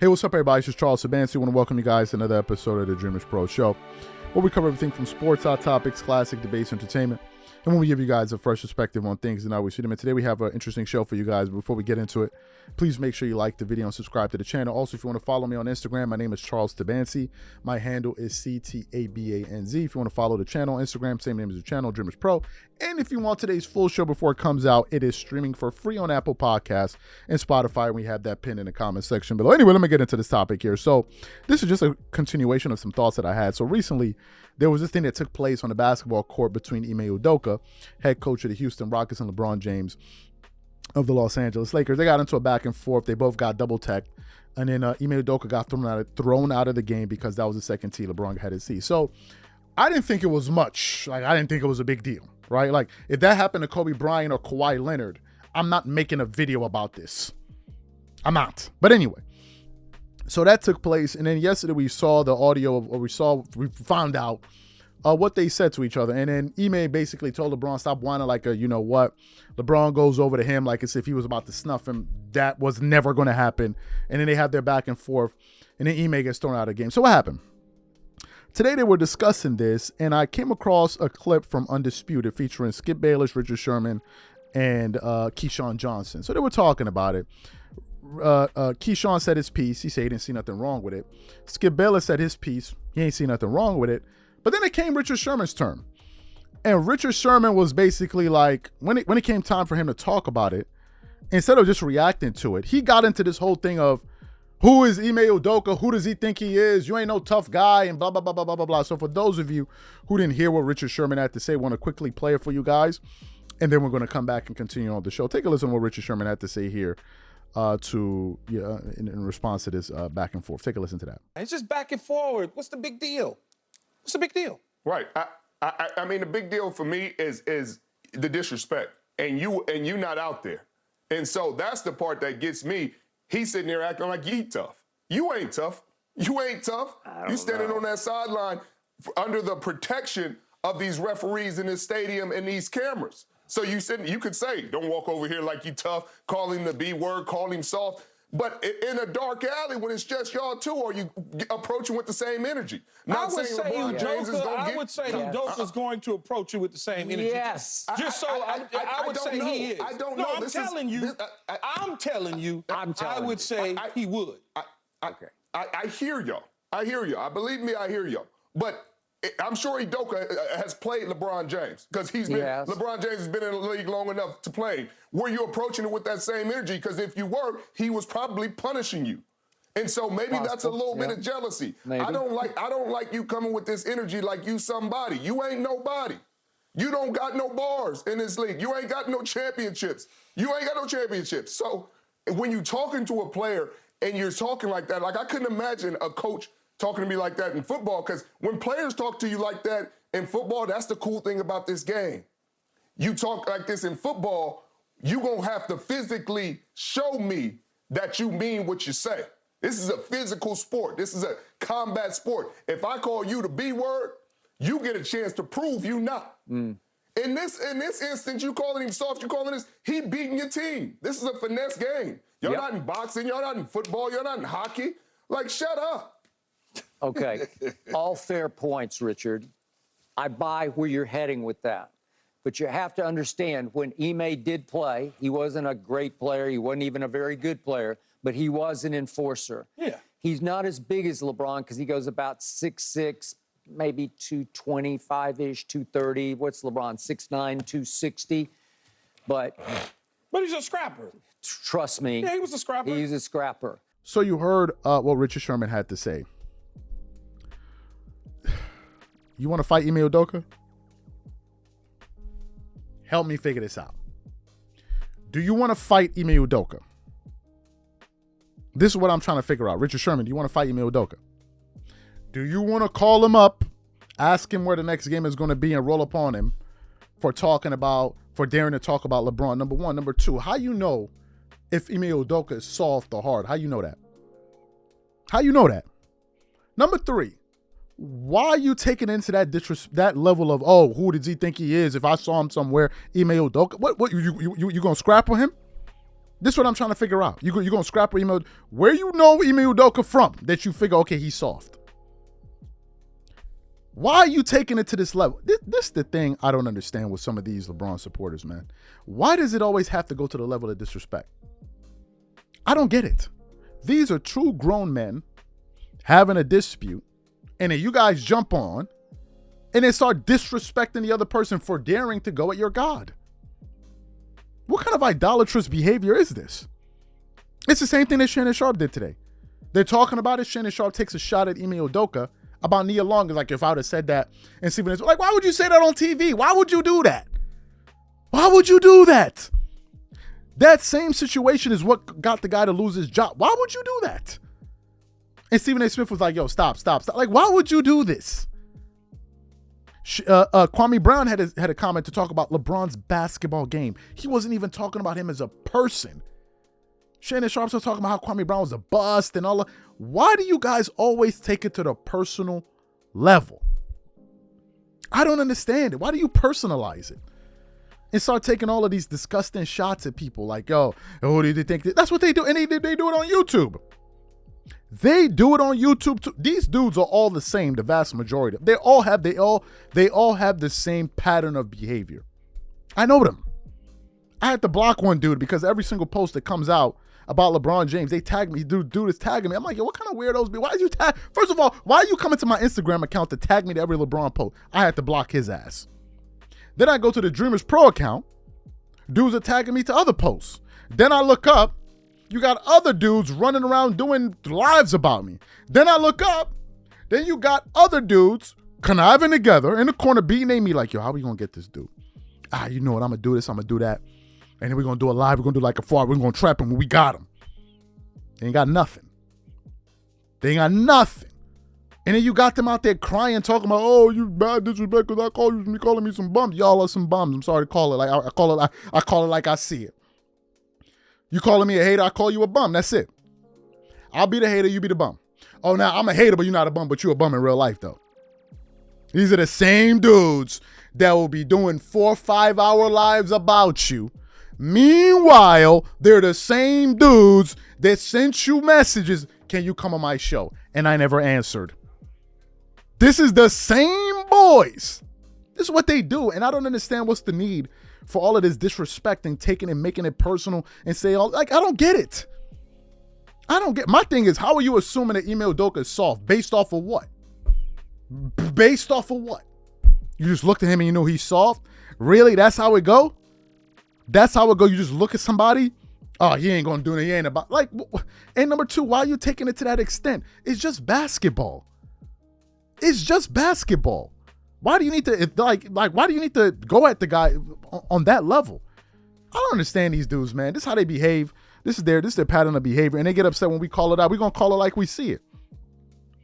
Hey, what's up, everybody? This is Charles Sabansi. I want to welcome you guys to another episode of the DREAMERSPRO show, where we cover everything from sports, hot topics, classic debates, entertainment, and when we give you guys a fresh perspective on things and how we see them. And today we have an interesting show for you guys. Before we get into it, please make sure you like the video and subscribe to the channel. Also, if you want to follow me on Instagram, my name is Charles Tabansi. My handle is CTABANZ. If you want to follow the channel on Instagram, same name as the channel, DREAMERSPRO. And if you want today's full show before it comes out, it is streaming for free on Apple Podcasts and Spotify. We have that pinned in the comment section below. Anyway, let me get into this topic here. So this is just a continuation of some thoughts that I had. So recently, there was this thing that took place on the basketball court between Ime Udoka, head coach of the Houston Rockets, and LeBron James of the Los Angeles Lakers. They got into a back and forth. They both got double-teched. And then Ime Udoka got thrown out of the game because that was the second tee. LeBron had his tee. So I didn't think it was much. I didn't think it was a big deal, right? Like, if that happened to Kobe Bryant or Kawhi Leonard, I'm not making a video about this. I'm not. But anyway. So that took place, and then yesterday we saw the audio of, we found out what they said to each other, and then Ime basically told LeBron, stop whining like a, you know what. LeBron goes over to him like as if he was about to snuff him. That was never going to happen, and then they have their back and forth, and then Ime gets thrown out of the game. So what happened? Today they were discussing this, and I came across a clip from Undisputed featuring Skip Bayless, Richard Sherman, and Keyshawn Johnson. So they were talking about it. Keyshawn said his piece. He said he didn't see nothing wrong with it. Skip Bayless said his piece. He ain't see nothing wrong with it. But then it came Richard Sherman's turn. And Richard Sherman was basically like, when it came time for him to talk about it, instead of just reacting to it, he got into this whole thing of, who is Ime Udoka? Who does he think he is? You ain't no tough guy, and blah, blah, blah, blah, blah, blah, blah. So for those of you who didn't hear what Richard Sherman had to say, I want to quickly play it for you guys. And then we're going to come back and continue on the show. Take a listen to what Richard Sherman had to say here. In response to this back and forth. Take a listen to that. It's just back and forward. What's the big deal? What's the big deal? Right. I mean, the big deal for me is the disrespect, and you not out there, and so that's the part that gets me. He's sitting there acting like he tough. You ain't tough. You ain't tough. You standing on that sideline under the protection of these referees in this stadium and these cameras. So you could say, don't walk over here like you tough, call him the B word, call him soft. But in a dark alley, when it's just y'all two, are you approaching with the same energy? I would say Udoka's going to approach you with the same energy. Yes. I would say he is. I don't know. I'm telling you. I would say he would. I hear y'all. Believe me, I hear y'all. But I'm sure Udoka has played LeBron James because LeBron James has been in the league long enough to play. Were you approaching it with that same energy? Because if you were, he was probably punishing you. And so maybe that's a little bit of jealousy. Maybe. I don't like you coming with this energy like you somebody. You ain't nobody. You don't got no bars in this league. You ain't got no championships. So when you talking to a player and you're talking like that, like I couldn't imagine a coach talking to me like that in football, because when players talk to you like that in football, that's the cool thing about this game. You talk like this in football, you're going to have to physically show me that you mean what you say. This is a physical sport. This is a combat sport. If I call you the B word, you get a chance to prove you not. In this instance, you calling him soft, you calling this, he beating your team. This is a finesse game. You're not in boxing, you're not in football, you're not in hockey. Like, shut up. Okay, all fair points, Richard. I buy where you're heading with that. But you have to understand, when Ime did play, he wasn't a great player. He wasn't even a very good player, but he was an enforcer. Yeah. He's not as big as LeBron because he goes about 6'6", maybe 225-ish, 230. What's LeBron, 6'9", 260? But he's a scrapper. Trust me. Yeah, he was a scrapper. He's a scrapper. So you heard what Richard Sherman had to say. You want to fight Ime Udoka? Help me figure this out. Do you want to fight Ime Udoka? This is what I'm trying to figure out. Richard Sherman, do you want to fight Ime Udoka? Do you want to call him up, ask him where the next game is going to be, and roll upon him for daring to talk about LeBron? Number one. Number two, how you know if Ime Udoka is soft or hard? How you know that? Number three, why are you taking into that level of, oh, who does he think he is? If I saw him somewhere, Ime Udoka, what you gonna scrap with him? This is what I'm trying to figure out. You're going to scrap where you know Ime Udoka from that you figure, okay, he's soft. Why are you taking it to this level? This is the thing I don't understand with some of these LeBron supporters, man. Why does it always have to go to the level of disrespect? I don't get it. These are true grown men having a dispute, and then you guys jump on and then start disrespecting the other person for daring to go at your God. What kind of idolatrous behavior is this? It's the same thing that Shannon Sharp did today. They're talking about it. Shannon Sharp takes a shot at Ime Udoka about Nia Long. Like, if I would have said that, and Stephen is like, why would you say that on TV? Why would you do that? Why would you do that? That same situation is what got the guy to lose his job. Why would you do that? And Stephen A. Smith was like, yo, stop. Like, why would you do this? Kwame Brown had a comment to talk about LeBron's basketball game. He wasn't even talking about him as a person. Shannon Sharp was talking about how Kwame Brown was a bust and all that. Why do you guys always take it to the personal level? I don't understand it. Why do you personalize it and start taking all of these disgusting shots at people? Like, yo, who do they think? That's what they do, and they do it on YouTube. They do it on YouTube too. These dudes are all the same, the vast majority. They all have the same pattern of behavior. I know them. I had to block one dude because every single post that comes out about LeBron James, they tag me. Dude is tagging me. I'm like, yo, what kind of weirdos be? Why is you tag? First of all, why are you coming to my Instagram account to tag me to every LeBron post? I had to block his ass. Then I go to the Dreamers Pro account. Dudes are tagging me to other posts. Then I look up. You got other dudes running around doing lives about me. Then I look up. Then you got other dudes conniving together in the corner beating me like, yo, how we going to get this dude? You know what? I'm going to do this. I'm going to do that. And then we're going to do a live. We're going to do like a 4-hour. We're going to trap him when we got him. They ain't got nothing. They ain't got nothing. And then you got them out there crying, talking about, oh, you bad disrespect because I call you calling me some bums. Y'all are some bums. I'm sorry to call it like I call it like I see it. You calling me a hater, I call you a bum. That's it. I'll be the hater, you be the bum. Oh, now I'm a hater, but you're not a bum, but you're a bum in real life, though. These are the same dudes that will be doing 4 or 5 hour lives about you. Meanwhile, they're the same dudes that sent you messages, can you come on my show? And I never answered. This is the same boys. This is what they do, and I don't understand what's the need for all of this disrespecting, taking it, making it personal, and say all like I don't get it. I don't get. My thing is, how are you assuming that Ime Udoka is soft? Based off of what? Based off of what? You just looked at him and you know he's soft? Really? That's how it go? That's how it go? You just look at somebody? Oh, he ain't gonna do it. He ain't about like. And number two, why are you taking it to that extent? It's just basketball. It's just basketball. Why do you need to why do you need to go at the guy on that level? I don't understand these dudes, man. This is how they behave. This is their pattern of behavior, and they get upset when we call it out. We're gonna call it like we see it.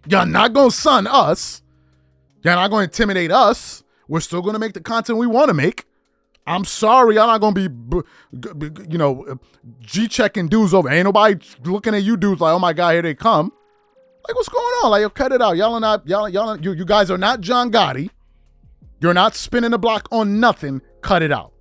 You're not gonna sun us. You're not gonna intimidate us. We're still gonna make the content we want to make. I'm sorry, I'm not gonna be, G-checking dudes over. Ain't nobody looking at you dudes like, oh my God, here they come. Like, what's going on? Like, yo, cut it out. You guys are not John Gotti. You're not spinning the block on nothing. Cut it out.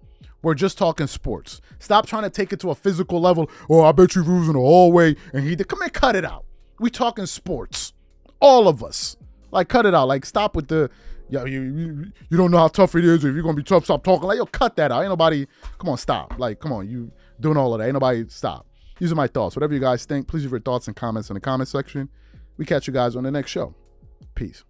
We're just talking sports. Stop trying to take it to a physical level. Oh, I bet you losing the hallway. And he did. Come here, cut it out. We talking sports. All of us. Like, cut it out. Like, stop with the, you don't know how tough it is. If you're going to be tough, stop talking. Like, yo, cut that out. Ain't nobody, come on, stop. Like, come on, you doing all of that. Ain't nobody, stop. These are my thoughts. Whatever you guys think, please leave your thoughts and comments in the comment section. We catch you guys on the next show. Peace.